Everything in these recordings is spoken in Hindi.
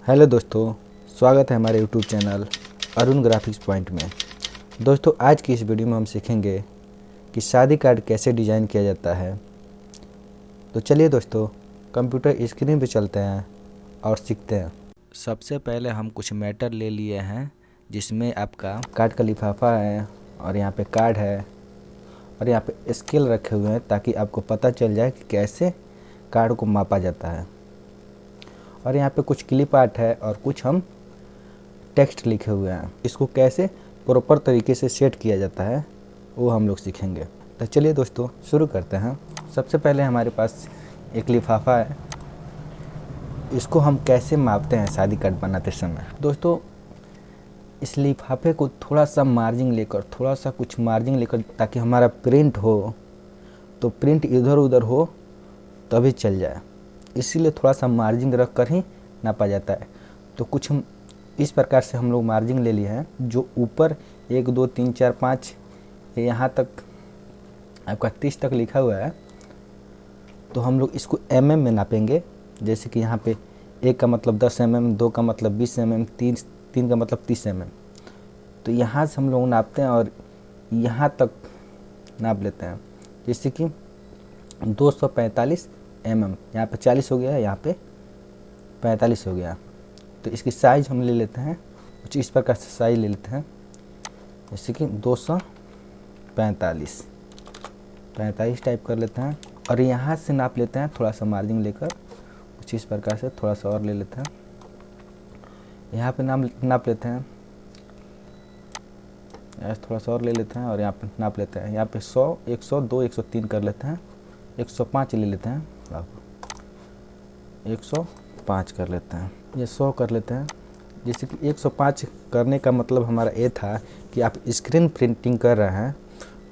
हेलो दोस्तों, स्वागत है हमारे YouTube channel Arun graphics point में। दोस्तों, आज की इस वीडियो में हम सीखेंगे कि शादी कार्ड कैसे डिज़ाइन किया जाता है। तो चलिए दोस्तों, कंप्यूटर स्क्रीन पे चलते हैं और सीखते हैं। सबसे पहले हम कुछ मैटर ले लिए हैं जिसमें आपका कार्ड का लिफाफा है और यहाँ पे कार्ड है और यहाँ पे स्केल रखे हुए हैं ताकि आपको पता चल जाए कि कैसे कार्ड को मापा जाता है। और यहाँ पे कुछ क्लिप आर्ट है और कुछ हम टेक्स्ट लिखे हुए हैं। इसको कैसे प्रॉपर तरीके से सेट किया जाता है वो हम लोग सीखेंगे। तो चलिए दोस्तों, शुरू करते हैं। सबसे पहले हमारे पास एक लिफाफा है। इसको हम कैसे मापते हैं शादी कार्ड बनाते समय। दोस्तों, इस लिफाफे को थोड़ा सा मार्जिन लेकर ताकि हमारा प्रिंट हो तो प्रिंट इधर उधर हो तभी चल जाए, इसीलिए थोड़ा सा मार्जिन रख कर ही नापा जाता है। तो कुछ हम इस प्रकार से हम लोग मार्जिन ले लिए हैं। जो ऊपर 1 2 3 4 5 यहाँ तक आपका 30 तक लिखा हुआ है, तो हम लोग इसको mm में नापेंगे। जैसे कि यहाँ पे 1 का मतलब 10 mm, 2 का मतलब 20 mm, 3 का मतलब 30 mm। तो यहाँ से हम लोग नापते हैं और यहाँ तक नाप लेते हैं। जैसे कि 245 mm, यहाँ पे 40 हो गया, यहाँ पे 45 हो गया। तो इसकी साइज़ हम ले लेते हैं, कुछ इस प्रकार से साइज ले लेते हैं। जैसे कि 245 टाइप कर लेते हैं और यहाँ से नाप लेते हैं थोड़ा सा मार्जिन लेकर, कुछ इस प्रकार से थोड़ा सा और ले लेते हैं। यहाँ पे नाप लेते हैं, ऐसे थोड़ा सा और ले लेते हैं और यहाँ पे नाप लेते हैं। यहाँ पे 100, 102, 103 कर लेते हैं, 105 ले लेते हैं, 105 कर लेते हैं, ये 100 कर लेते हैं। जैसे कि 105 करने का मतलब हमारा ये था कि आप स्क्रीन प्रिंटिंग कर रहे हैं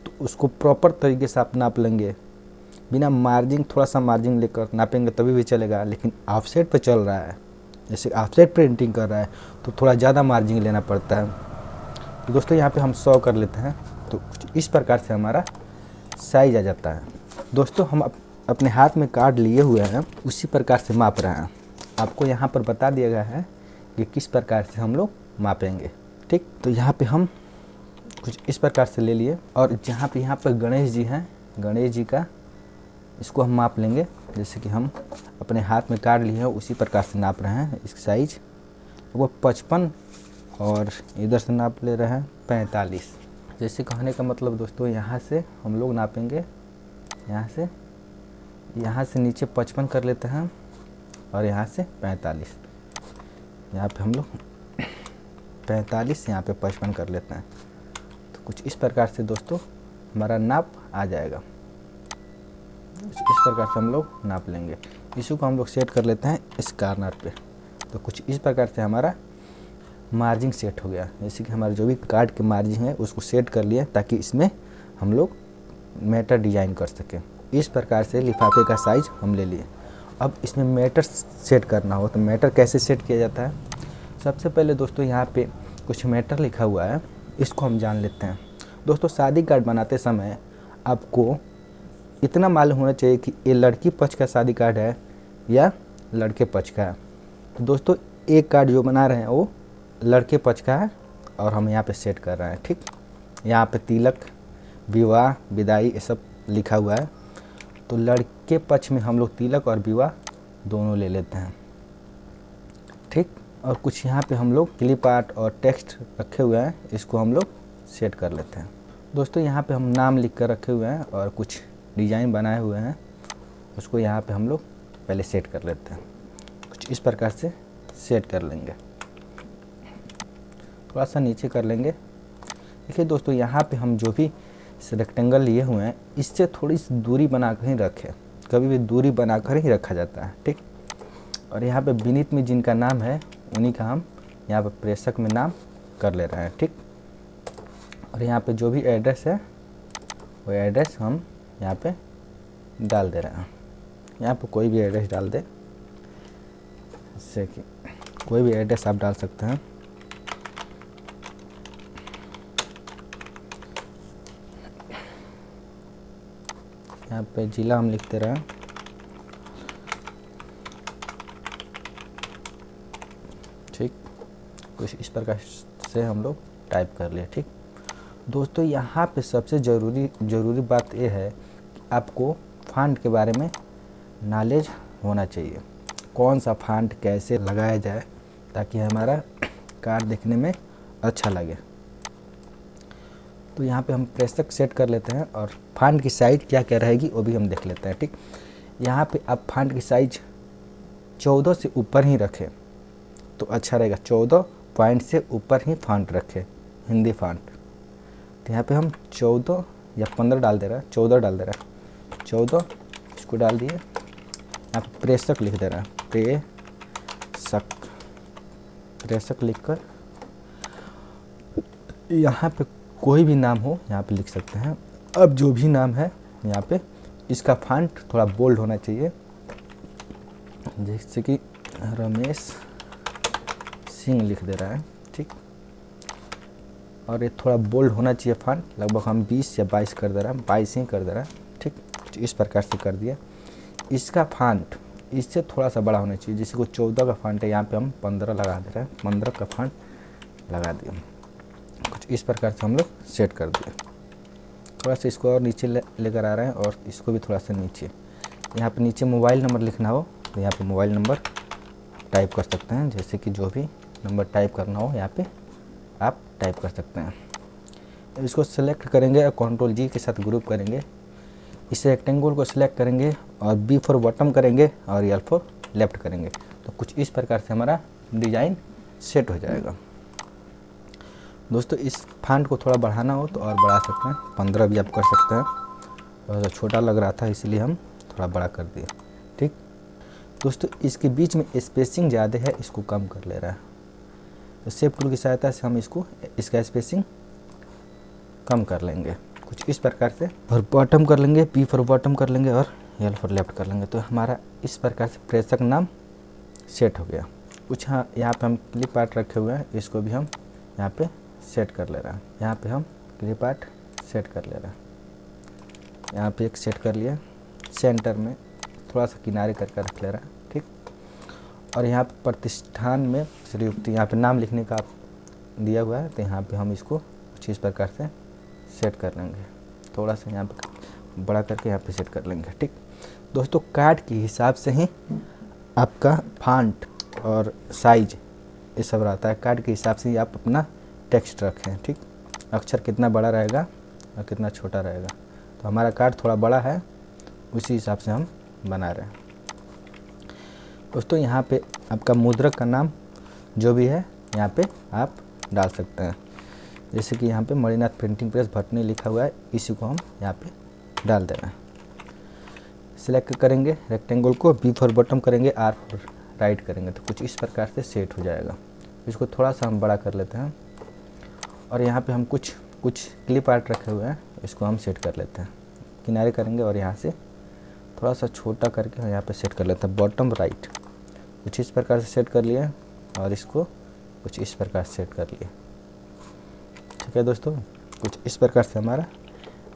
तो उसको प्रॉपर तरीके से आप नाप लेंगे। बिना मार्जिन, थोड़ा सा मार्जिन लेकर नापेंगे तभी भी चलेगा। लेकिन ऑफसेट पे चल रहा है, जैसे ऑफसेट प्रिंटिंग कर रहा है तो थोड़ा ज़्यादा मार्जिन लेना पड़ता है। तो दोस्तों, यहाँ पे हम 100 कर लेते हैं। तो कुछ इस प्रकार से हमारा साइज आ जाता है। दोस्तों, हम अपने हाथ में कार्ड लिए हुए हैं, उसी प्रकार से माप रहे हैं। आपको यहाँ पर बता दिया गया है कि किस प्रकार से हम लोग मापेंगे। ठीक, तो यहाँ पे हम कुछ इस प्रकार से ले लिए और जहाँ पे यहाँ पर गणेश जी हैं, गणेश जी का इसको हम माप लेंगे। जैसे कि हम अपने हाथ में कार्ड लिए हैं उसी प्रकार से नाप रहे हैं। इसकी साइज वो 55 और इधर से नाप ले रहे हैं 45। जैसे कहने का मतलब दोस्तों, यहाँ से हम लोग नापेंगे, यहाँ से नीचे 55 कर लेते हैं और यहाँ से 45। यहाँ पे हम लोग 45, यहाँ पे 55 कर लेते हैं। तो कुछ इस प्रकार से दोस्तों हमारा नाप आ जाएगा। इस प्रकार से हम लोग नाप लेंगे। इसी को हम लोग सेट कर लेते हैं इस कार्नर पे। तो कुछ इस प्रकार से हमारा मार्जिन सेट हो गया। जैसे कि हमारा जो भी कार्ड के मार्जिन है उसको सेट कर लिया ताकि इसमें हम लोग मैटर डिजाइन कर सकें। इस प्रकार से लिफाफे का साइज हम ले लिए। अब इसमें मैटर सेट करना हो तो मैटर कैसे सेट किया जाता है। सबसे पहले दोस्तों, यहाँ पे कुछ मैटर लिखा हुआ है, इसको हम जान लेते हैं। दोस्तों, शादी कार्ड बनाते समय आपको इतना मालूम होना चाहिए कि ये लड़की पक्ष का शादी कार्ड है या लड़के पक्ष का है। तो दोस्तों, एक कार्ड जो बना रहे हैं वो लड़के पक्ष का है और हम यहाँ पे सेट कर रहे हैं। ठीक, यहाँ पे तिलक, विवाह, विदाई ये सब लिखा हुआ है। तो लड़के पक्ष में हम लोग तिलक और विवाह दोनों ले लेते हैं। ठीक, और कुछ यहाँ पे हम लोग क्लिप आर्ट और टेक्स्ट रखे हुए हैं, इसको हम लोग सेट कर लेते हैं। दोस्तों, यहाँ पे हम नाम लिख कर रखे हुए हैं और कुछ डिज़ाइन बनाए हुए हैं, उसको यहाँ पे हम लोग पहले सेट कर लेते हैं। कुछ इस प्रकार से सेट कर लेंगे, थोड़ा सा नीचे कर लेंगे। देखिए दोस्तों, यहाँ पे हम जो भी रेक्टेंगल लिए हुए हैं इससे थोड़ी सी दूरी बनाकर ही रखें, कभी भी दूरी बनाकर ही रखा जाता है। ठीक, और यहाँ पे विनीत में जिनका नाम है उन्हीं का हम यहाँ पे प्रेषक में नाम कर ले रहे हैं। ठीक, और यहाँ पे जो भी एड्रेस है वो एड्रेस हम यहाँ पे डाल दे रहे हैं। यहाँ पे कोई भी एड्रेस डाल दे, जैसे कि कोई भी एड्रेस आप डाल सकते हैं। यहाँ पे ज़िला हम लिखते रहे। ठीक, कुछ इस प्रकार से हम लोग टाइप कर लिए। ठीक दोस्तों, यहाँ पे सबसे ज़रूरी बात यह है कि आपको फ़ॉन्ट के बारे में नॉलेज होना चाहिए, कौन सा फ़ॉन्ट कैसे लगाया जाए ताकि हमारा कार्ड देखने में अच्छा लगे। तो यहाँ पे हम प्रेसक सेट कर लेते हैं और फ़ॉन्ट की साइज़ क्या क्या रहेगी वो भी हम देख लेते हैं। ठीक, यहाँ पे आप फ़ॉन्ट की साइज़ 14 से ऊपर ही रखें तो अच्छा रहेगा। 14 पॉइंट से ऊपर ही फ़ॉन्ट रखें, हिंदी फ़ॉन्ट। तो यहाँ पे हम 14 या 15 डाल दे रहा है, 14 डाल दे रहा है, 14 इसको डाल दिए। यहाँ पे प्रेसक लिख दे रहा है, प्रेसक लिख कर यहाँ पे कोई भी नाम हो यहाँ पे लिख सकते हैं। अब जो भी नाम है यहाँ पे इसका फ़ॉन्ट थोड़ा बोल्ड होना चाहिए, जैसे कि रमेश सिंह लिख दे रहा है। ठीक, और ये थोड़ा बोल्ड होना चाहिए फ़ॉन्ट, लगभग हम 20 या 22 कर दे रहा है, 22 ही कर दे रहा है। ठीक, कुछ इस प्रकार से कर दिया। इसका फ़ॉन्ट इससे थोड़ा सा बड़ा होना चाहिए, जैसे को 14 का फ़ॉन्ट है यहाँ पे हम 15 लगा दे रहे हैं, 15 का फ़ॉन्ट लगा दिया। कुछ इस प्रकार से हम लोग सेट कर दिए। थोड़ा सा इसको और नीचे लेकर आ रहे हैं और इसको भी थोड़ा सा नीचे। यहाँ पे नीचे मोबाइल नंबर लिखना हो तो यहाँ पे मोबाइल नंबर टाइप कर सकते हैं, जैसे कि जो भी नंबर टाइप करना हो यहाँ पे आप टाइप कर सकते हैं। इसको सेलेक्ट करेंगे और Ctrl+G के साथ ग्रुप करेंगे। इस रेक्टेंगल को सिलेक्ट करेंगे और B फॉर बॉटम करेंगे और L फॉर लेफ्ट करेंगे तो कुछ इस प्रकार से हमारा डिज़ाइन सेट हो जाएगा। दोस्तों, इस फ़ॉन्ट को थोड़ा बढ़ाना हो तो और बढ़ा सकते हैं, 15 भी आप कर सकते हैं। और छोटा लग रहा था इसलिए हम थोड़ा बड़ा कर दिए। ठीक दोस्तों, इसके बीच में स्पेसिंग ज़्यादा है, इसको कम कर ले रहा है। तो शेप टूल की सहायता से हम इसका स्पेसिंग कम कर लेंगे कुछ इस प्रकार से, और बॉटम कर लेंगे, P फॉर बॉटम कर लेंगे और L फॉर लेफ्ट कर लेंगे। तो हमारा इस प्रकार से प्रेसक नाम सेट हो गया। कुछ हाँ यहाँ पे हम क्लिप आर्ट रखे हुए हैं, इसको भी हम यहाँ पे सेट कर ले रहा है। यहाँ पे हम क्लिप आर्ट सेट कर ले रहा है, यहाँ पे एक सेट कर लिया, सेंटर में थोड़ा सा किनारे करके रख ले रहा है। ठीक, और यहाँ पे प्रतिष्ठान में श्रीयुक्त यहाँ पे नाम लिखने का दिया हुआ है, तो यहाँ पे हम इसको कुछ इस प्रकार से सेट कर लेंगे। थोड़ा सा यहाँ पे बड़ा करके यहाँ पे सेट कर लेंगे। ठीक दोस्तों, कार्ड के हिसाब से ही आपका फ़ॉन्ट और साइज ये सब रहता है। कार्ड के हिसाब से ही आप अपना टेक्स्ट रखें। ठीक, अक्षर कितना बड़ा रहेगा और कितना छोटा रहेगा। तो हमारा कार्ड थोड़ा बड़ा है, उसी हिसाब से हम बना रहे हैं। दोस्तों, यहाँ पे आपका मुद्रक का नाम जो भी है यहाँ पे आप डाल सकते हैं, जैसे कि यहाँ पे मणिनाथ प्रिंटिंग प्रेस भटनी लिखा हुआ है, इसी को हम यहाँ पे डाल दे रहे हैं। सिलेक्ट करेंगे रेक्टेंगल को, B फॉर बॉटम करेंगे, R फॉर राइट करेंगे तो कुछ इस प्रकार से सेट हो जाएगा। इसको थोड़ा सा हम बड़ा कर लेते हैं और यहाँ पे हम कुछ क्लिप आर्ट रखे हुए हैं, इसको हम सेट कर लेते हैं। किनारे करेंगे और यहाँ से थोड़ा सा छोटा करके यहाँ पे सेट कर लेते हैं, बॉटम राइट। कुछ इस प्रकार से सेट कर लिए और इसको कुछ इस प्रकार से सेट कर लिए। ठीक है दोस्तों, कुछ इस प्रकार से हमारा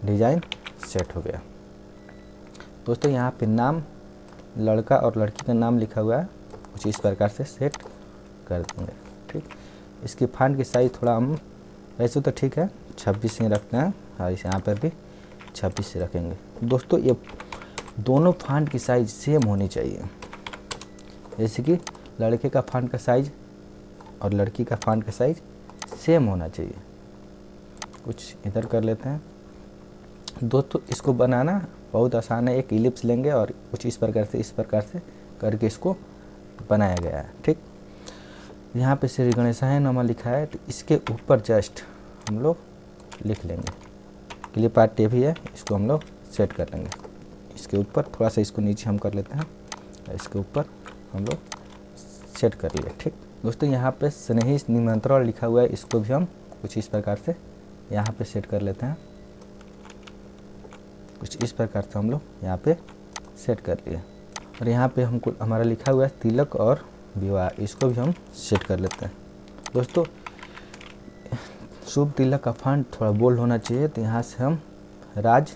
डिज़ाइन सेट हो गया। दोस्तों, यहाँ पे नाम लड़का और लड़की का नाम लिखा हुआ है, कुछ इस प्रकार से सेट कर देंगे। ठीक, इसकी फ़ॉन्ट की साइज़ थोड़ा हम वैसे तो ठीक है 26 ही रखते हैं और इस यहाँ पर भी 26 से रखेंगे। दोस्तों, ये दोनों फ़ॉन्ट की साइज़ सेम होनी चाहिए, जैसे कि लड़के का फ़ॉन्ट का साइज़ और लड़की का फ़ॉन्ट का साइज़ सेम होना चाहिए। कुछ इधर कर लेते हैं। दोस्तों, इसको बनाना बहुत आसान है। एक इलिप्स लेंगे और कुछ इस प्रकार से करके इसको बनाया गया है। ठीक, यहाँ पे श्री गणेशाय नमः लिखा है, तो इसके ऊपर जस्ट हम लोग लिख लेंगे। क्लिप आर्ट भी है, इसको हम लोग सेट कर लेंगे। इसके ऊपर थोड़ा सा इसको नीचे हम कर लेते हैं, इसके ऊपर हम लोग सेट कर लिए। ठीक दोस्तों, यहाँ पे स्नेही निमंत्रण लिखा हुआ है, इसको भी हम कुछ इस प्रकार से यहाँ पे सेट कर लेते हैं। कुछ इस प्रकार से हम लोग यहाँ पे सेट कर लिए और यहाँ पे हमको हमारा लिखा हुआ है तिलक और विवाह, इसको भी हम सेट कर लेते हैं। दोस्तों, शुभ तिलक का फ़ॉन्ट थोड़ा बोल्ड होना चाहिए, तो यहाँ से हम राज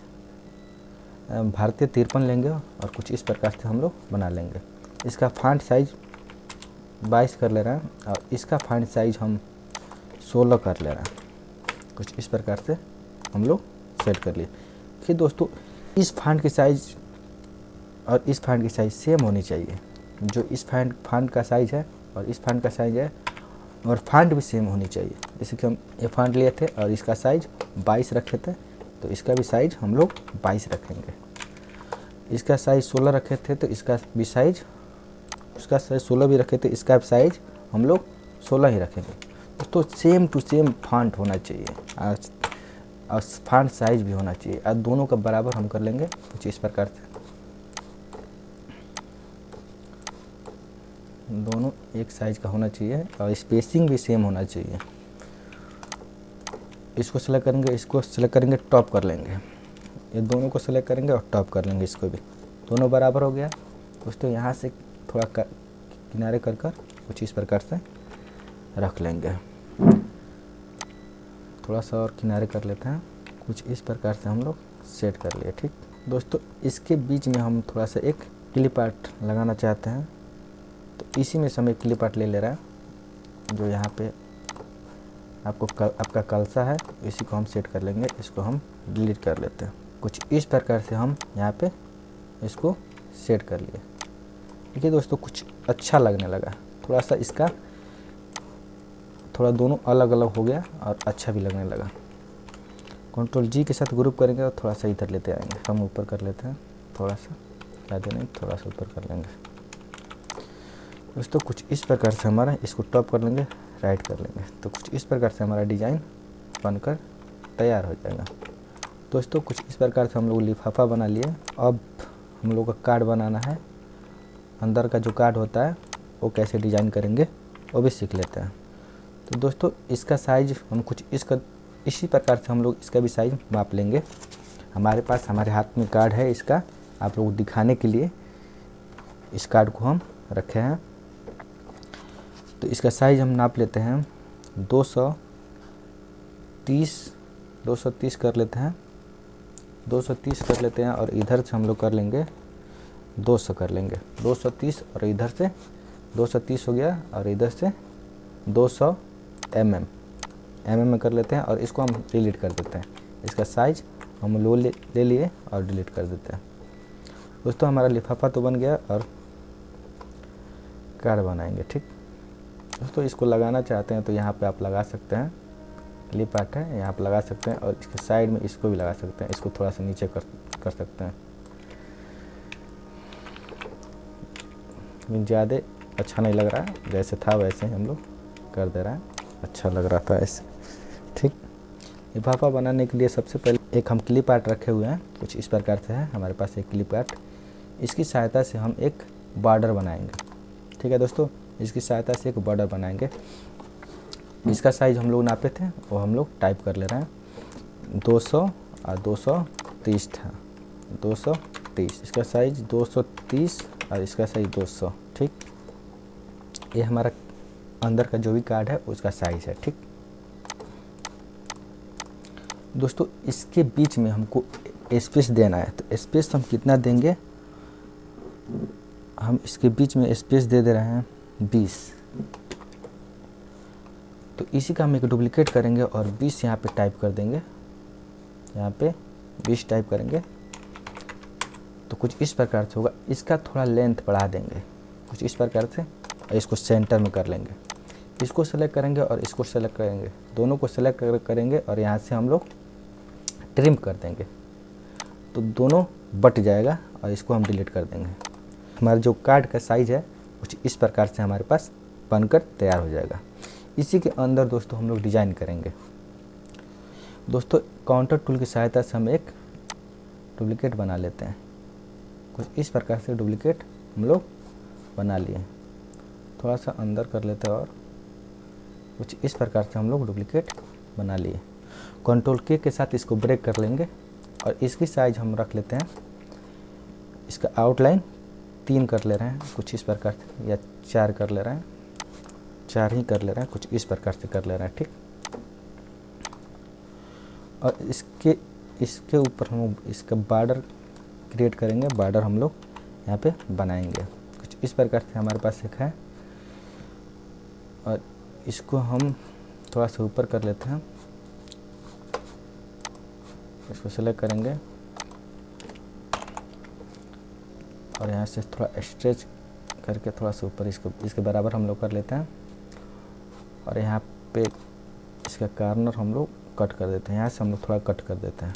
भारतीय 53 लेंगे और कुछ इस प्रकार से हम लोग बना लेंगे। इसका फ़ॉन्ट साइज 22 कर ले रहे हैं और इसका फॉन्ट साइज हम 16 कर ले रहे हैं। कुछ इस प्रकार से हम लोग सेट कर लिए। फिर दोस्तों इस फॉन्ट की साइज़ और इस फॉन्ट की साइज़ सेम होनी चाहिए। जो इस फॉन्ट का साइज़ है और इस फॉन्ट का साइज़ है और फॉन्ट भी सेम होनी चाहिए। जैसे कि हम ये फॉन्ट लिए थे और इसका साइज़ 22 रखे थे, तो इसका भी साइज़ हम लोग 22 रखेंगे। इसका साइज़ 16 रखे थे, तो इसका भी साइज़, उसका साइज़ 16 भी रखे थे, इसका साइज़ हम लोग 16 ही रखेंगे। दोस्तों सेम टू सेम फॉन्ट होना चाहिए और फॉन्ट साइज़ भी होना चाहिए और दोनों का बराबर हम कर लेंगे कुछ इस प्रकार से। दोनों एक साइज़ का होना चाहिए और स्पेसिंग भी सेम होना चाहिए। इसको सेलेक्ट करेंगे, इसको सेलेक्ट करेंगे, टॉप कर लेंगे। ये दोनों को सेलेक्ट करेंगे और टॉप कर लेंगे। इसको भी दोनों बराबर हो गया। दोस्तों यहाँ से थोड़ा किनारे कर कुछ इस प्रकार से रख लेंगे। थोड़ा सा और किनारे कर लेते हैं। कुछ इस प्रकार से हम लोग सेट कर लिए। ठीक दोस्तों, इसके बीच में हम थोड़ा सा एक क्लिप आर्ट लगाना चाहते हैं, तो इसी में से हम एक क्लिप आर्ट ले ले रहे हैं। जो यहाँ पे आपका कलसा है, इसी को हम सेट कर लेंगे। इसको हम डिलीट कर लेते हैं। कुछ इस प्रकार से हम यहाँ पे इसको सेट कर लिए। देखिए दोस्तों, कुछ अच्छा लगने लगा। थोड़ा सा इसका थोड़ा दोनों अलग अलग हो गया और अच्छा भी लगने लगा। कंट्रोल जी के साथ ग्रुप करेंगे और थोड़ा सा इधर लेते आएंगे। हम ऊपर कर लेते हैं, थोड़ा सा, ज़्यादा नहीं, थोड़ा सा ऊपर कर लेंगे। दोस्तों कुछ इस प्रकार से हमारा, इसको टॉप कर लेंगे, राइट कर लेंगे, तो कुछ इस प्रकार से हमारा डिज़ाइन बनकर तैयार हो जाएगा। दोस्तों कुछ इस प्रकार से हम लोग लिफाफा बना लिए। अब हम लोग का कार्ड बनाना है। अंदर का जो कार्ड होता है वो कैसे डिज़ाइन करेंगे वो भी सीख लेते हैं। तो दोस्तों इसका साइज़ हम कुछ इसी प्रकार से हम लोग इसका भी साइज़ माप लेंगे। हमारे पास, हमारे हाथ में कार्ड है इसका, आप लोग दिखाने के लिए इस कार्ड को हम रखे हैं। तो इसका साइज़ हम नाप लेते हैं 230 कर लेते हैं, 230 कर लेते हैं और इधर से हम लोग कर लेंगे 200 कर लेंगे। 230 और इधर से 230 हो गया और इधर से 200 mm में कर लेते हैं और इसको हम डिलीट कर देते हैं। इसका साइज़ हम ले लिए और डिलीट कर देते हैं। दोस्तों हमारा लिफाफा तो बन गया और कार्ड बनाएंगे। ठीक दोस्तों, इसको लगाना चाहते हैं तो यहाँ पे आप लगा सकते हैं। क्लिप आर्ट है, यहाँ पे लगा सकते हैं और इसके साइड में इसको भी लगा सकते हैं। इसको थोड़ा सा नीचे कर सकते हैं, ज़्यादा अच्छा नहीं लग रहा है। जैसे था वैसे ही हम लोग कर दे रहे हैं। अच्छा लग रहा था ऐसे। ठीक, लिफाफा बनाने के लिए सबसे पहले एक हम क्लिप आर्ट रखे हुए हैं। कुछ इस प्रकार से है हमारे पास एक क्लिप आर्ट। इसकी सहायता से हम एक बॉर्डर बनाएंगे। ठीक है दोस्तों, इसकी सहायता से एक बॉर्डर बनाएंगे। इसका साइज़ हम लोग नापे थे, वो हम लोग टाइप कर ले रहे हैं। 200 और 230 था, 230। इसका साइज़ 230 और इसका साइज़ 200। ठीक, ये हमारा अंदर का जो भी कार्ड है उसका साइज़ है। ठीक दोस्तों, इसके बीच में हमको स्पेस देना है। तो स्पेस हम कितना देंगे, हम इसके बीच में स्पेस दे रहे हैं 20। तो इसी का हम एक डुप्लीकेट करेंगे और 20 यहाँ पे टाइप कर देंगे। यहाँ पे 20 टाइप करेंगे तो कुछ इस प्रकार से होगा। इसका थोड़ा लेंथ बढ़ा देंगे कुछ इस प्रकार से और इसको सेंटर में कर लेंगे। इसको सेलेक्ट करेंगे और इसको सेलेक्ट करेंगे, दोनों को सेलेक्ट करेंगे और यहाँ से हम लोग ट्रिम कर देंगे तो दोनों बट जाएगा और इसको हम डिलीट कर देंगे। हमारा जो कार्ड का साइज़ है कुछ इस प्रकार से हमारे पास बनकर तैयार हो जाएगा। इसी के अंदर दोस्तों हम लोग डिज़ाइन करेंगे। दोस्तों काउंटर टूल की सहायता से हम एक डुप्लीकेट बना लेते हैं। कुछ इस प्रकार से डुप्लीकेट हम लोग बना लिए। थोड़ा सा अंदर कर लेते हैं और कुछ इस प्रकार से हम लोग डुप्लीकेट बना लिए। कंट्रोल के साथ इसको ब्रेक कर लेंगे और इसकी साइज़ हम रख लेते हैं। इसका आउटलाइन 3 कर ले रहे हैं कुछ इस प्रकार से, या 4 कर ले रहे हैं, 4 ही कर ले रहे हैं, कुछ इस प्रकार से कर ले रहे हैं। ठीक, और इसके ऊपर हम इसका बॉर्डर क्रिएट करेंगे। बॉर्डर हम लोग यहाँ पे बनाएंगे कुछ इस प्रकार से। हमारे पास एक है और इसको हम थोड़ा सा ऊपर कर लेते हैं। इसको सेलेक्ट करेंगे और यहाँ से थोड़ा स्ट्रेच करके थोड़ा सा ऊपर इसके बराबर हम लोग कर लेते हैं। और यहाँ पे इसका कॉर्नर हम लोग कट कर देते हैं। यहाँ से हम लोग थोड़ा कट कर देते हैं।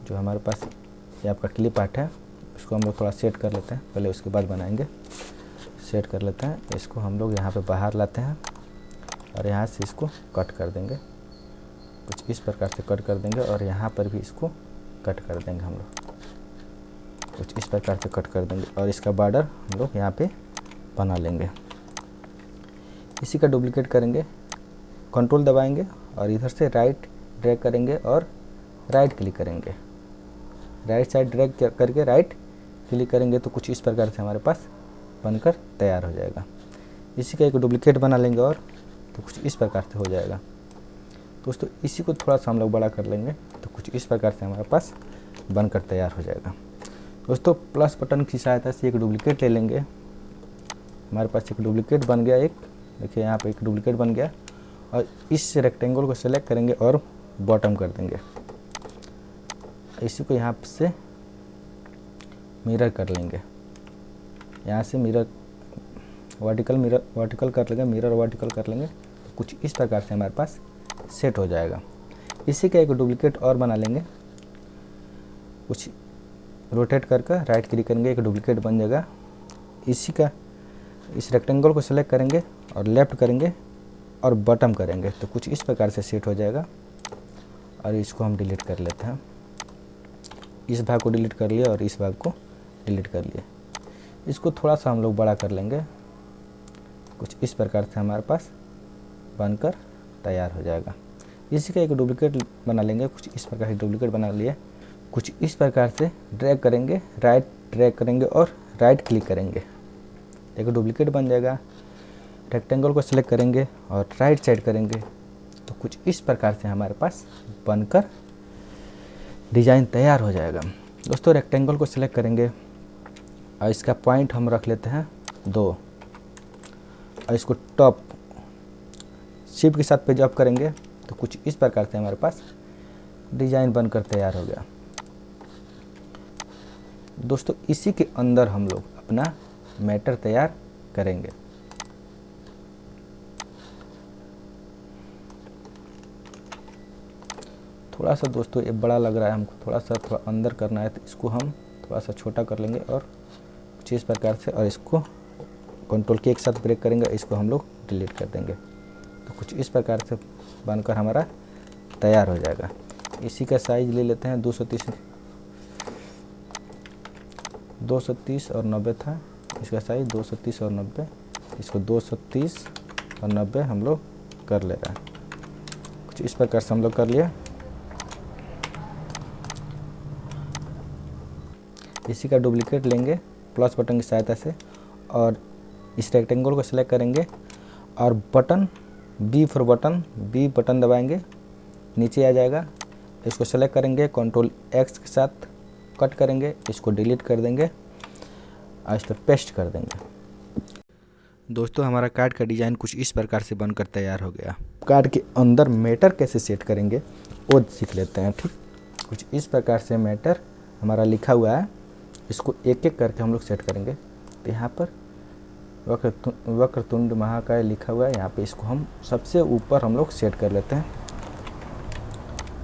जो हमारे पास ये आपका क्लिप आर्ट है इसको हम लोग थोड़ा सेट कर लेते हैं, पहले उसके बाद बनाएंगे। सेट कर लेते हैं। इसको हम लोग यहाँ पे बाहर लाते हैं और यहाँ से इसको कट कर देंगे। कुछ इस प्रकार से कट कर देंगे और यहाँ पर भी इसको कट कर देंगे हम लोग। कुछ इस प्रकार से कट कर देंगे और इसका बॉर्डर हम लोग यहाँ पे बना लेंगे। इसी का डुप्लीकेट करेंगे, कंट्रोल दबाएंगे और इधर से राइट ड्रैग करेंगे और राइट क्लिक करेंगे। राइट साइड ड्रैग करके राइट क्लिक करेंगे तो कुछ इस प्रकार से हमारे पास बनकर तैयार हो जाएगा। इसी का एक डुप्लीकेट बना लेंगे और तो कुछ इस प्रकार से हो जाएगा। दोस्तों इसी को थोड़ा सा हम लोग बड़ा कर लेंगे तो कुछ इस प्रकार से हमारे पास बनकर तैयार हो जाएगा। दोस्तों प्लस बटन की सहायता से एक डुप्लीकेट ले लेंगे। हमारे पास एक डुप्लीकेट बन गया। एक देखिए यहाँ पे एक डुप्लीकेट बन गया और इस रेक्टेंगल को सेलेक्ट करेंगे और बॉटम कर देंगे। इसी को यहाँ से मिरर कर लेंगे। यहाँ से मिरर वर्टिकल कर लेंगे, मिरर वर्टिकल कर लेंगे तो कुछ इस प्रकार से हमारे पास सेट हो जाएगा। इसी का एक डुप्लीकेट और बना लेंगे। कुछ रोटेट करके राइट क्लिक करेंगे, एक डुप्लीकेट बन जाएगा। इसी का इस रेक्टेंगल को सेलेक्ट करेंगे और लेफ्ट करेंगे और बॉटम करेंगे तो कुछ इस प्रकार से सेट हो जाएगा। और इसको हम डिलीट कर लेते हैं। इस भाग को डिलीट कर लिया और इस भाग को डिलीट कर लिए। इसको थोड़ा सा हम लोग बड़ा कर लेंगे। कुछ इस प्रकार से हमारे पास बनकर तैयार हो जाएगा। इसी का एक डुप्लीकेट बना लेंगे। कुछ इस प्रकार से डुप्लीकेट बना लिए। कुछ इस प्रकार से ड्रैग करेंगे, राइट ड्रैग करेंगे और राइट क्लिक करेंगे, एक डुप्लीकेट बन जाएगा। रेक्टेंगल को सिलेक्ट करेंगे और राइट साइड करेंगे तो कुछ इस प्रकार से हमारे पास बनकर डिज़ाइन तैयार हो जाएगा। दोस्तों रेक्टेंगल को सिलेक्ट करेंगे और इसका पॉइंट हम रख लेते हैं 2 और इसको टॉप शिफ्ट के साथ पेज अप करेंगे तो कुछ इस प्रकार से हमारे पास डिज़ाइन बनकर तैयार हो गया। दोस्तों इसी के अंदर हम लोग अपना मैटर तैयार करेंगे। थोड़ा सा दोस्तों ये बड़ा लग रहा है हमको, थोड़ा अंदर करना है तो इसको हम थोड़ा सा छोटा कर लेंगे और कुछ इस प्रकार से, और इसको कंट्रोल के एक साथ ब्रेक करेंगे, इसको हम लोग डिलीट कर देंगे तो कुछ इस प्रकार से बनकर हमारा तैयार हो जाएगा। इसी का साइज ले लेते हैं 230 और 90 था। इसका साइज 230 और 90, इसको 230 और 90 हम लोग कर ले रहे हैं। कुछ इस प्रकार से हम लोग कर लिया। इसी का डुप्लीकेट लेंगे प्लस बटन की सहायता से और इस रेक्टेंगल को सिलेक्ट करेंगे और बटन बी बटन दबाएंगे, नीचे आ जाएगा। इसको सेलेक्ट करेंगे, कंट्रोल एक्स के साथ कट करेंगे, इसको डिलीट कर देंगे और इस पर पेस्ट कर देंगे। दोस्तों हमारा कार्ड का डिज़ाइन कुछ इस प्रकार से बनकर तैयार हो गया। कार्ड के अंदर मैटर कैसे सेट करेंगे वो सीख लेते हैं। ठीक, कुछ इस प्रकार से मैटर हमारा लिखा हुआ है, इसको एक एक करके हम लोग सेट करेंगे। तो यहाँ पर वक्रतुंड महाकाय लिखा हुआ है, यहाँ पे इसको हम सबसे ऊपर हम लोग सेट कर लेते हैं।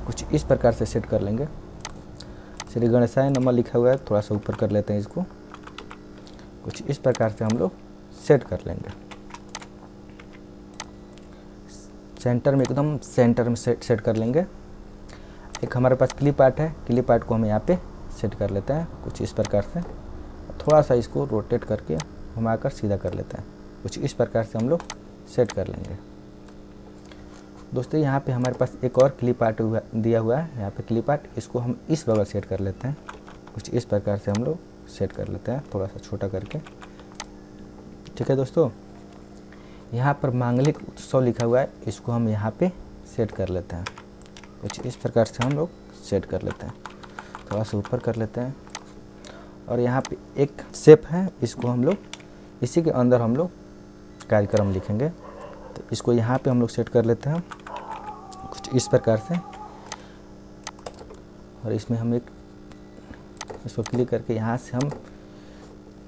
कुछ इस प्रकार से सेट कर लेंगे। श्री गणेशाय नमः लिखा हुआ है, थोड़ा सा ऊपर कर लेते हैं इसको। कुछ इस प्रकार से हम लोग सेट कर लेंगे। सेंटर में एकदम सेंटर में सेट कर लेंगे। एक हमारे पास क्लिप आर्ट है, क्लिप आर्ट को हम यहाँ पे सेट कर लेते हैं कुछ इस प्रकार से। थोड़ा सा इसको रोटेट करके घुमाकर सीधा कर लेते हैं। कुछ इस प्रकार से हम लोग सेट कर लेंगे। दोस्तों यहाँ पे हमारे पास एक और क्लिप आर्ट दिया हुआ है, यहाँ पे क्लिप आर्ट, इसको हम इस बगल सेट कर लेते हैं। कुछ इस प्रकार से हम लोग सेट कर लेते हैं, थोड़ा सा छोटा करके। ठीक है दोस्तों, यहाँ पर मांगलिक उत्सव लिखा हुआ है, इसको हम यहाँ पे सेट कर लेते हैं। कुछ इस प्रकार से हम लोग सेट कर लेते हैं, थोड़ा सा ऊपर कर लेते हैं। और यहाँ पे एक शेप है, इसको हम लोग इसी के अंदर हम लोग कार्यक्रम लिखेंगे। तो इसको यहाँ पे हम लोग सेट कर लेते हैं कुछ इस प्रकार से। और इसमें हम इसको क्लिक करके यहाँ से हम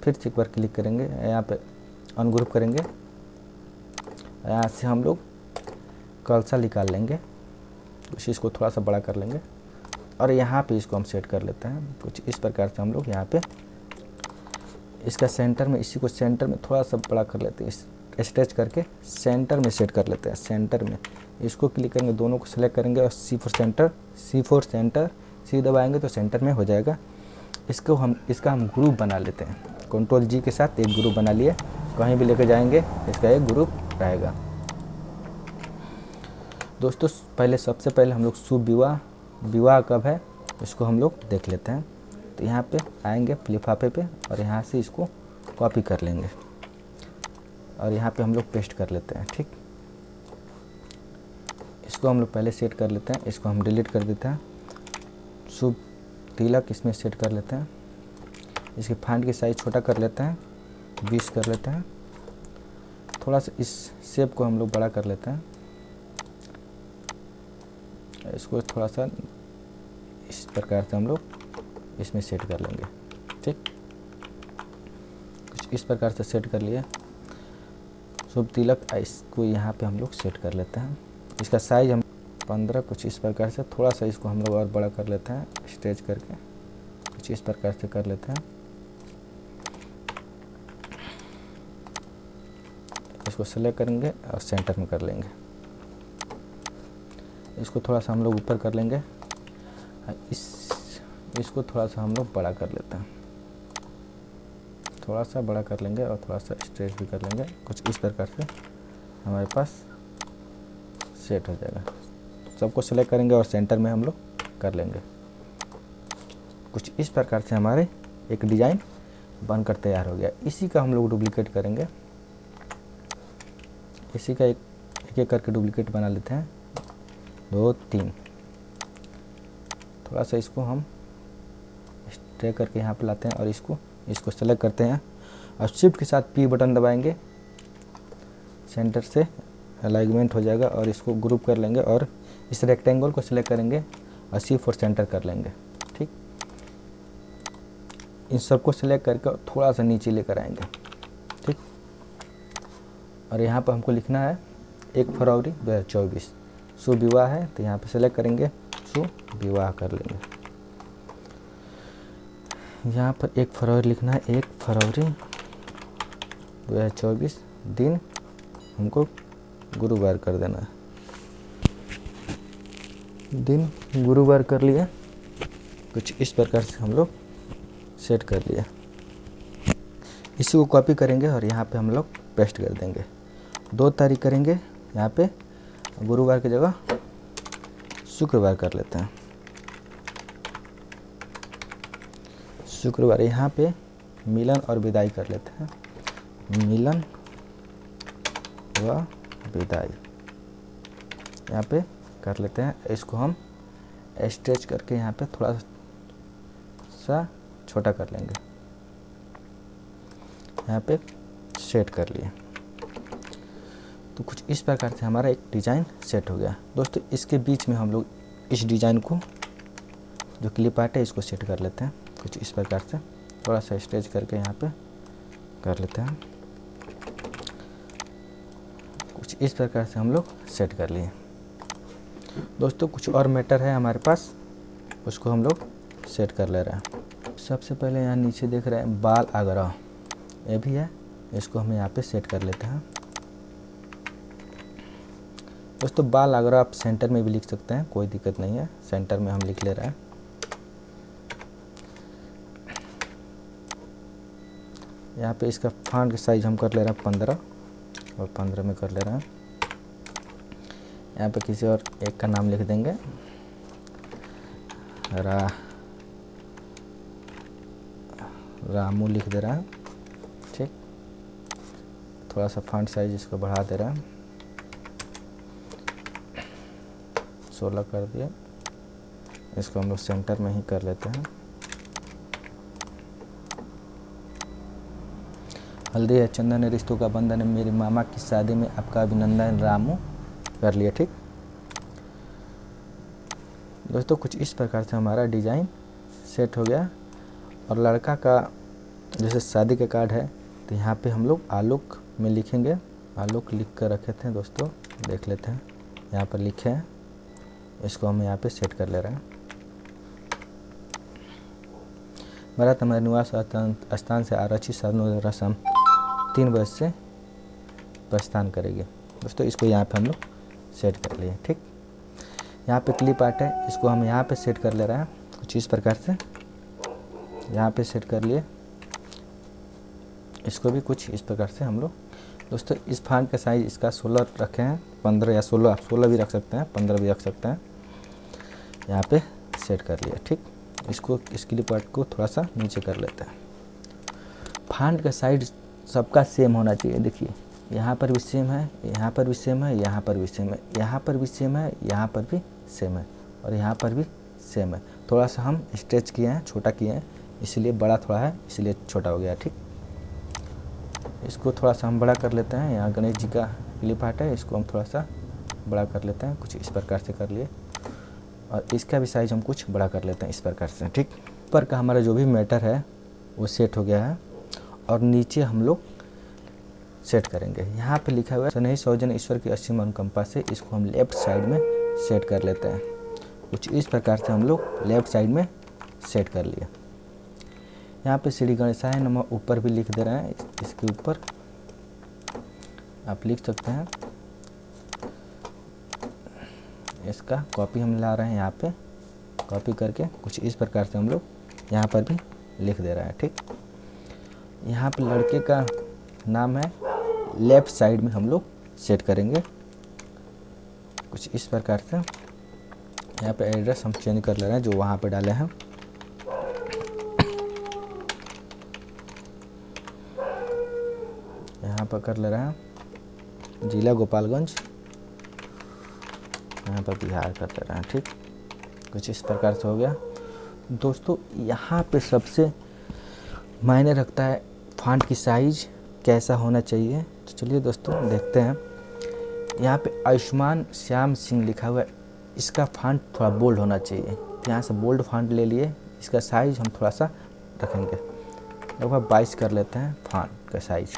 फिर से एक बार क्लिक करेंगे, यहाँ पे अनग्रुप करेंगे, यहाँ से हम लोग कलसा निकाल लेंगे, कुछ इसको थोड़ा सा बड़ा कर लेंगे और यहाँ पे इसको हम सेट कर लेते हैं कुछ इस प्रकार से। हम लोग यहाँ पे इसका सेंटर में, इसी को सेंटर में थोड़ा सा बड़ा कर लेते हैं, स्ट्रेच करके सेंटर में सेट कर लेते हैं। सेंटर में इसको क्लिक करेंगे, दोनों को सिलेक्ट करेंगे और C4 सेंटर सी दबाएंगे तो सेंटर में हो जाएगा। इसका हम ग्रुप बना लेते हैं, Ctrl G के साथ एक ग्रुप बना लिए, कहीं भी लेके जाएंगे इसका एक ग्रुप रहेगा। दोस्तों सबसे पहले हम लोग शुभ विवाह कब है इसको हम लोग देख लेते हैं। तो यहाँ पे आएंगे लिफाफे पे और यहाँ से इसको कॉपी कर लेंगे और यहाँ पे हम लोग पेस्ट कर लेते हैं। ठीक, इसको हम लोग पहले सेट कर लेते हैं, इसको हम डिलीट कर देते हैं। शुभ तिलक इसमें सेट कर लेते हैं, इसके फॉन्ट की साइज छोटा कर लेते हैं, 20 कर लेते हैं। थोड़ा सा इस शेप को हम लोग बड़ा कर लेते हैं, इसको थोड़ा सा इस प्रकार से हम लोग इसमें सेट कर लेंगे। ठीक, कुछ इस प्रकार से सेट कर लिए। शुभ तिलक इसको यहाँ पे हम लोग सेट कर लेते हैं, इसका साइज हम 15 कुछ इस प्रकार से, थोड़ा सा इसको हम लोग और बड़ा कर लेते हैं स्ट्रेच करके, कुछ इस प्रकार से कर लेते हैं। इसको सेलेक्ट करेंगे और सेंटर में कर लेंगे, इसको थोड़ा सा हम लोग ऊपर कर लेंगे, इसको थोड़ा सा हम लोग बड़ा कर लेते हैं, थोड़ा सा बड़ा कर लेंगे और थोड़ा सा स्ट्रेच भी कर लेंगे, कुछ इस प्रकार से हमारे पास सेट हो जाएगा। सबको सेलेक्ट करेंगे और सेंटर में हम लोग कर लेंगे। कुछ इस प्रकार से हमारे एक डिज़ाइन बनकर तैयार हो गया। इसी का हम लोग डुप्लीकेट करेंगे, इसी का एक एक करके डुप्लीकेट बना लेते हैं, 2 3। थोड़ा सा इसको हम स्ट्रेक करके यहाँ पे लाते हैं और इसको सेलेक्ट करते हैं और शिफ्ट के साथ P बटन दबाएंगे, सेंटर से अलाइनमेंट हो जाएगा और इसको ग्रुप कर लेंगे और इस रेक्टेंगल को सिलेक्ट करेंगे और C4 सेंटर कर लेंगे। ठीक, इन सबको सिलेक्ट करके थोड़ा सा नीचे लेकर आएंगे। ठीक, और यहाँ पर हमको लिखना है 1 फरवरी 2024, शुभ विवाह है तो यहाँ पे सेलेक्ट करेंगे, शुभ विवाह कर लेंगे। यहाँ पर 1 फरवरी लिखना है, 1 फरवरी 2024, दिन हमको गुरुवार कर देना है, दिन गुरुवार कर लिया। कुछ इस प्रकार से हम लोग सेट कर लिया। इसी को कॉपी करेंगे और यहाँ पे हम लोग पेस्ट कर देंगे। 2 तारीख करेंगे, यहाँ पे गुरुवार की जगह शुक्रवार कर लेते हैं, शुक्रवार। यहाँ पे मिलन और विदाई कर लेते हैं, मिलन व विदाई यहाँ पे कर लेते हैं। इसको हम स्ट्रेच करके यहाँ पे थोड़ा सा छोटा कर लेंगे, यहाँ पे सेट कर लिए। तो कुछ इस प्रकार से हमारा एक डिज़ाइन सेट हो गया। दोस्तों इसके बीच में हम लोग इस डिज़ाइन को, जो क्लिप आर्ट है, इसको सेट कर लेते हैं कुछ इस प्रकार से, थोड़ा सा स्ट्रेच करके यहाँ पे कर लेते हैं। कुछ इस प्रकार से हम लोग सेट कर लिए। दोस्तों कुछ और मैटर है हमारे पास, उसको हम लोग सेट कर ले रहे हैं। सबसे पहले यहाँ नीचे देख रहे हैं बाल आगरा, ये भी है, इसको हम यहाँ पे सेट कर लेते हैं। दोस्तों बाल आगरा आप सेंटर में भी लिख सकते हैं, कोई दिक्कत नहीं है, सेंटर में हम लिख ले रहे हैं। यहाँ पे इसका फॉन्ट का साइज हम कर ले रहे हैं 15 और 15 में कर ले रहे हैं। यहाँ पे किसी और एक का नाम लिख देंगे, रामू लिख दे रहा है। ठीक, थोड़ा सा फॉन्ट साइज इसको बढ़ा दे रहा है, 16 कर दिया। इसको हम लोग सेंटर में ही कर लेते हैं। हल्दी है चंदन है रिश्तों का बंधन है, मेरे मामा की शादी में आपका अभिनंदन रामू, कर लिया। ठीक दोस्तों, कुछ इस प्रकार से हमारा डिज़ाइन सेट हो गया। और लड़का का जैसे शादी का कार्ड है तो यहाँ पे हम लोग आलोक में लिखेंगे। आलोक लिख कर रखे थे दोस्तों, देख लेते हैं। यहाँ पर लिखे हैं, इसको हम यहाँ पे सेट कर ले रहे हैं। भरत हमारे निवास स्थान से आरक्षी साधनों रसम 3 बजे से प्रस्थान करेगी। दोस्तों इसको यहाँ पे हम लोग सेट कर लिए। ठीक, यहाँ पे क्लिप आर्ट है, इसको हम यहाँ पे सेट कर ले रहे हैं कुछ इस प्रकार से। यहाँ पे सेट कर लिए, इसको भी कुछ इस प्रकार से हम लोग। दोस्तों इस फॉन्ट का साइज़ इसका 16 रखे हैं, 15 या 16, आप 16 भी रख सकते हैं, 15 भी रख सकते हैं। यहाँ पे सेट कर लिया। ठीक, इसको इस क्लिप आर्ट को थोड़ा सा नीचे कर लेते हैं। फॉन्ट का साइज सबका सेम होना चाहिए। देखिए यहाँ पर भी सेम है, यहाँ पर भी सेम है, यहाँ पर भी सेम है, यहाँ पर भी सेम है, यहाँ पर भी सेम है और यहाँ पर भी सेम है। थोड़ा सा हम स्ट्रेच किए हैं, छोटा किए हैं, इसलिए बड़ा थोड़ा है, इसलिए छोटा हो गया। ठीक, इसको थोड़ा सा हम बड़ा कर लेते हैं। यहाँ गणेश जी का क्लिप आर्ट है, इसको हम थोड़ा सा बड़ा कर लेते हैं, कुछ इस प्रकार से कर लिए। और इसका भी साइज़ हम कुछ बड़ा कर लेते हैं इस प्रकार से। ठीक, ऊपर का हमारा जो भी मैटर है वो सेट हो गया है। और नीचे हम लोग सेट करेंगे। यहाँ पे लिखा हुआ है स्नेही सौजन्य ईश्वर की असीम अनुकंपा से, इसको हम लेफ्ट साइड में सेट कर लेते हैं। कुछ इस प्रकार से हम लोग लेफ्ट साइड में सेट कर लिए। यहाँ पे श्री गणेशाय नमः ऊपर भी लिख दे रहे हैं, इसके ऊपर आप लिख सकते हैं। इसका कॉपी हम ला रहे हैं, यहाँ पे कॉपी करके कुछ इस प्रकार से हम लोग यहाँ पर भी लिख दे रहे हैं। ठीक, यहाँ पे लड़के का नाम है, लेफ्ट साइड में हम लोग सेट करेंगे कुछ इस प्रकार से। यहाँ पे एड्रेस हम चेंज कर ले रहे हैं जो वहाँ पे डाले हैं। यहाँ पर कर ले रहे हैं जिला गोपालगंज, यहाँ पर बिहार कर ले रहे हैं। ठीक, कुछ इस प्रकार से हो गया। दोस्तों यहाँ पे सबसे मायने रखता है फॉन्ट की साइज़ कैसा होना चाहिए। तो चलिए दोस्तों देखते हैं। यहाँ पे आयुष्मान श्याम सिंह लिखा हुआ है, इसका फॉन्ट थोड़ा बोल्ड होना चाहिए। तो यहाँ से बोल्ड फॉन्ट ले लिए, इसका साइज़ हम थोड़ा सा रखेंगे, लगभग 22 कर लेते हैं फॉन्ट का साइज़।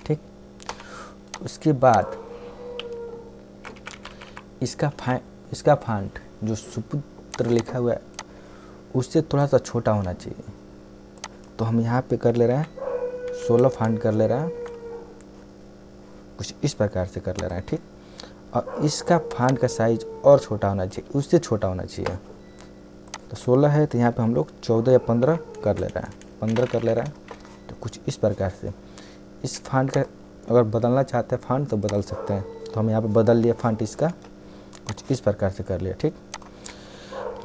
ठीक, उसके बाद इसका फॉन्ट जो सुपुत्र लिखा हुआ है उससे थोड़ा सा छोटा होना चाहिए। तो हम यहाँ पे कर ले रहे हैं 16 फॉन्ट कर ले रहे हैं, कुछ इस प्रकार से कर ले रहे हैं। ठीक, और इसका फॉन्ट का साइज और छोटा होना चाहिए, उससे छोटा होना चाहिए। तो 16 है तो यहाँ पे हम लोग 14 या 15 कर ले रहे हैं, 15 कर ले रहे हैं। तो कुछ इस प्रकार से इस फॉन्ट का अगर बदलना चाहते हैं फॉन्ट तो बदल सकते हैं। तो हम यहाँ पे बदल लिए फॉन्ट, इसका कुछ इस प्रकार से कर लिया। ठीक,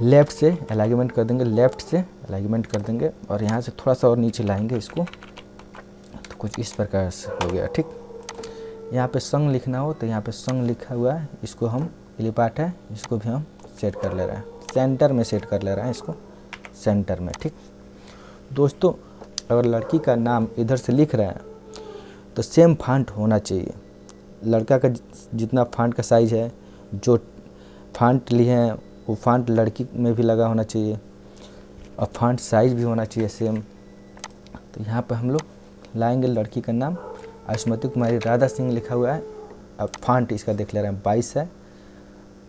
लेफ़्ट से अलाइनमेंट कर देंगे, लेफ़्ट से अलाइनमेंट कर देंगे और यहाँ से थोड़ा सा और नीचे लाएंगे इसको, तो कुछ इस प्रकार से हो गया। ठीक, यहाँ पे संग लिखना हो तो यहाँ पे संग लिखा हुआ है, इसको हम क्लिप आर्ट है, इसको भी हम सेट कर ले रहे हैं, सेंटर में सेट कर ले रहे हैं इसको, सेंटर में। ठीक दोस्तों, अगर लड़की का नाम इधर से लिख रहे हैं तो सेम फॉन्ट होना चाहिए। लड़का का जितना फॉन्ट का साइज़ है, जो फॉन्ट लिए हैं वो फॉन्ट लड़की में भी लगा होना चाहिए और फॉन्ट साइज़ भी होना चाहिए सेम। तो यहाँ पर हम लोग लाएंगे लड़की का नाम आयुष्मती कुमारी राधा सिंह लिखा हुआ है। अब फॉन्ट इसका देख ले रहे हैं 22 है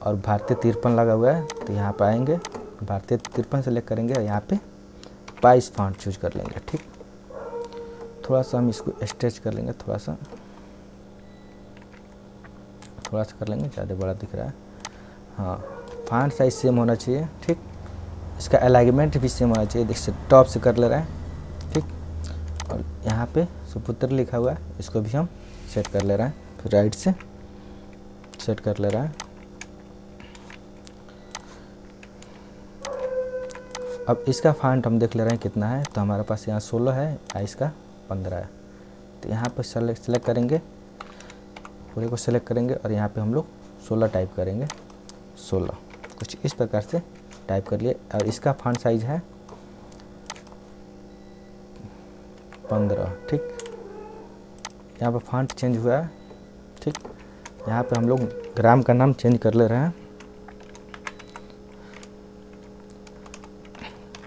और भारतीय 53 लगा हुआ है। तो यहाँ पर आएंगे, भारतीय 53 सेलेक्ट करेंगे और यहाँ पे 22 फॉन्ट चूज कर लेंगे। ठीक, थोड़ा सा हम इसको स्ट्रेच कर लेंगे, थोड़ा सा कर लेंगे, ज़्यादा बड़ा दिख रहा है। हाँ, फॉन्ट साइज सेम होना चाहिए। ठीक, इसका अलाइनमेंट भी सेम होना चाहिए। देखिए टॉप से कर ले रहे हैं। ठीक, और यहाँ पे सुपुत्र लिखा हुआ है, इसको भी हम सेट कर ले रहे हैं, फिर राइट से सेट कर ले रहे हैं। अब इसका फॉन्ट हम देख ले रहे हैं कितना है। तो हमारे पास यहाँ 16 है या इसका 15 है। तो यहाँ पर सेलेक्ट करेंगे, पूरे को सेलेक्ट करेंगे और यहाँ पे हम लोग 16 टाइप करेंगे, 16 कुछ इस प्रकार से टाइप कर लिए। और इसका फॉन्ट साइज है 15। ठीक, यहाँ पर फॉन्ट चेंज हुआ है। ठीक, यहाँ पे हम लोग ग्राम का नाम चेंज कर ले रहे हैं,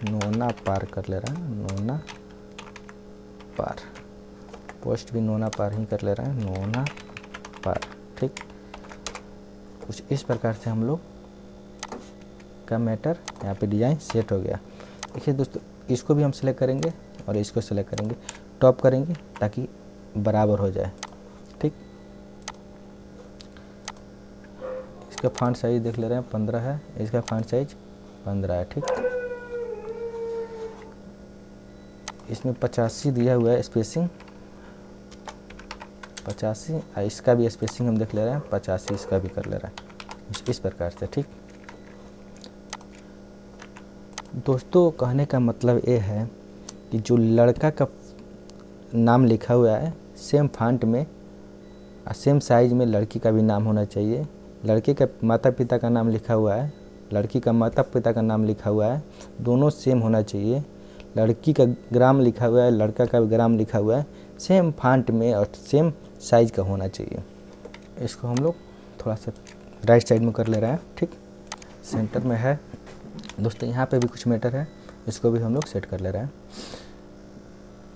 नोना पार कर ले रहे हैं, नोना पार। पोस्ट भी नोना पार ही कर ले रहे हैं, नोना पार। ठीक, कुछ इस प्रकार से हम लोग का मैटर यहाँ पे डिज़ाइन सेट हो गया। देखिए दोस्तों, इसको भी हम सेलेक्ट करेंगे और इसको सेलेक्ट करेंगे, टॉप करेंगे ताकि बराबर हो जाए। ठीक, इसका फॉन्ट साइज देख ले रहे हैं 15 है, इसका फॉन्ट साइज 15 है। ठीक, इसमें 85 दिया हुआ है स्पेसिंग, 85, इसका भी स्पेसिंग हम देख ले रहे हैं 85, इसका भी कर ले रहे हैं इस प्रकार से। ठीक दोस्तों, कहने का मतलब ये है कि जो लड़का का नाम लिखा हुआ है सेम फॉन्ट में और सेम साइज में लड़की का भी नाम होना चाहिए। लड़के का माता पिता का नाम लिखा हुआ है, लड़की का माता पिता का नाम लिखा हुआ है, दोनों सेम होना चाहिए। लड़की का ग्राम लिखा हुआ है, लड़का का ग्राम लिखा हुआ है, सेम फॉन्ट में और सेम साइज का होना चाहिए। इसको हम लोग थोड़ा सा राइट साइड में कर ले रहे हैं। ठीक, सेंटर में है दोस्तों, यहाँ पे भी कुछ मैटर है, इसको भी हम लोग सेट कर ले रहे हैं।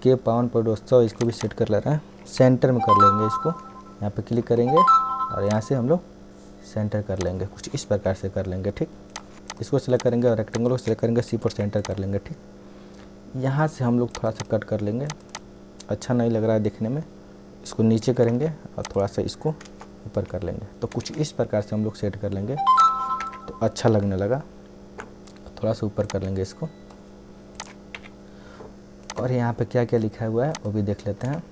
के पावन पड़ोत्सव, इसको भी सेट कर ले रहे हैं, सेंटर में कर लेंगे इसको। यहाँ पे क्लिक करेंगे और यहाँ से हम लोग सेंटर कर लेंगे, कुछ इस प्रकार से कर लेंगे। ठीक, इसको सेलेक्ट करेंगे और रेक्टेंगल को सेलेक्ट करेंगे, सी पर सेंटर कर लेंगे। ठीक, यहाँ से हम लोग थोड़ा सा कट कर लेंगे, अच्छा नहीं लग रहा है देखने में, इसको नीचे करेंगे और थोड़ा सा इसको ऊपर कर लेंगे। तो कुछ इस प्रकार से हम लोग सेट कर लेंगे, तो अच्छा लगने लगा। थोड़ा सा ऊपर कर लेंगे इसको, और यहाँ पे क्या क्या लिखा हुआ है वो भी देख लेते हैं।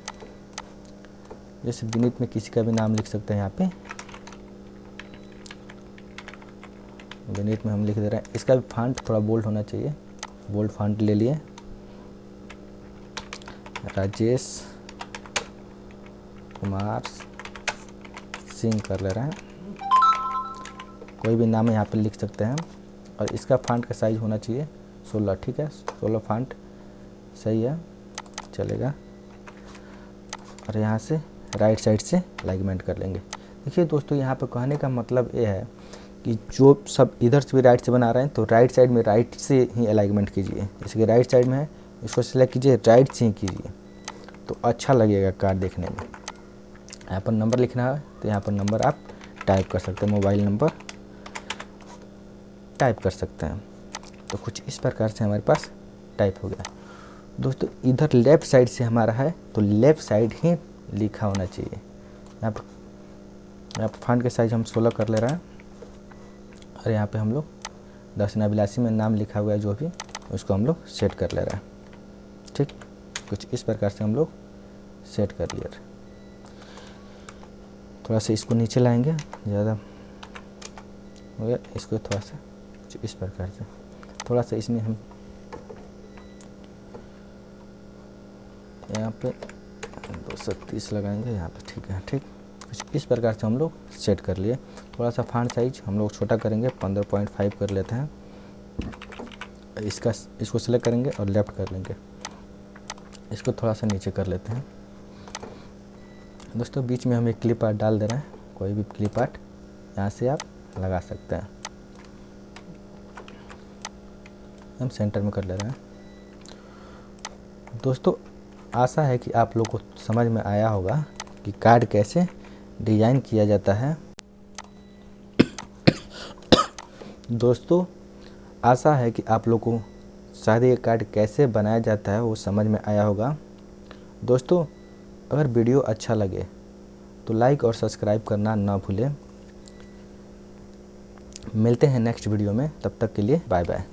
जैसे विनीत में किसी का भी नाम लिख सकते हैं, यहाँ पे विनीत में हम लिख दे रहे हैं। इसका भी फॉन्ट थोड़ा बोल्ड होना चाहिए, बोल्ड फॉन्ट ले लिए। राजेश कुमार सिंह कर ले रहे हैं, कोई भी नाम यहाँ पे लिख सकते हैं। और इसका फॉन्ट का साइज होना चाहिए 16। ठीक है, 16 फॉन्ट सही है, चलेगा। और यहाँ से राइट साइड से अलाइनमेंट कर लेंगे। देखिए दोस्तों, यहाँ पे कहने का मतलब ये है कि जो सब इधर से भी राइट से बना रहे हैं तो राइट साइड में राइट से ही अलाइनमेंट कीजिए। जैसे कि राइट साइड में है, इसको सिलेक्ट कीजिए, राइट से ही कीजिए, तो अच्छा लगेगा कार्ड देखने में। यहाँ पर नंबर लिखना है तो यहाँ पर नंबर आप टाइप कर सकते हैं, मोबाइल नंबर टाइप कर सकते हैं। तो कुछ इस प्रकार से हमारे पास टाइप हो गया। दोस्तों, इधर लेफ़्ट साइड से हमारा है तो लेफ़्ट साइड ही लिखा होना चाहिए। यहाँ पर फॉन्ट का साइज हम 16 कर ले रहे हैं, और यहाँ पे हम लोग दर्शनाभिलाषी में नाम लिखा हुआ है जो भी, उसको हम लोग सेट कर ले रहे हैं। ठीक, कुछ इस प्रकार से हम लोग सेट कर लिए। थोड़ा सा इसको नीचे लाएंगे, ज़्यादा हो गया, इसको थोड़ा सा कुछ इस प्रकार से, थोड़ा सा इसमें हम यहाँ पे 230 लगाएंगे यहाँ पे। ठीक है, ठीक, कुछ इस प्रकार से हम लोग सेट कर लिए। थोड़ा सा फॉन्ट साइज हम लोग छोटा करेंगे, 15.5 कर लेते हैं। इसको सेलेक्ट करेंगे और लेफ़्ट कर लेंगे, इसको थोड़ा सा नीचे कर लेते हैं। दोस्तों, बीच में हम एक क्लिप आर्ट डाल दे रहे हैं, कोई भी क्लिप आर्ट यहाँ से आप लगा सकते हैं। हम सेंटर में कर ले रहे हैं। दोस्तों, आशा है कि आप लोग को समझ में आया होगा कि कार्ड कैसे डिज़ाइन किया जाता है। दोस्तों, आशा है कि आप लोग को शादी का कार्ड कैसे बनाया जाता है वो समझ में आया होगा। दोस्तों, अगर वीडियो अच्छा लगे तो लाइक और सब्सक्राइब करना ना भूलें। मिलते हैं नेक्स्ट वीडियो में, तब तक के लिए बाय बाय।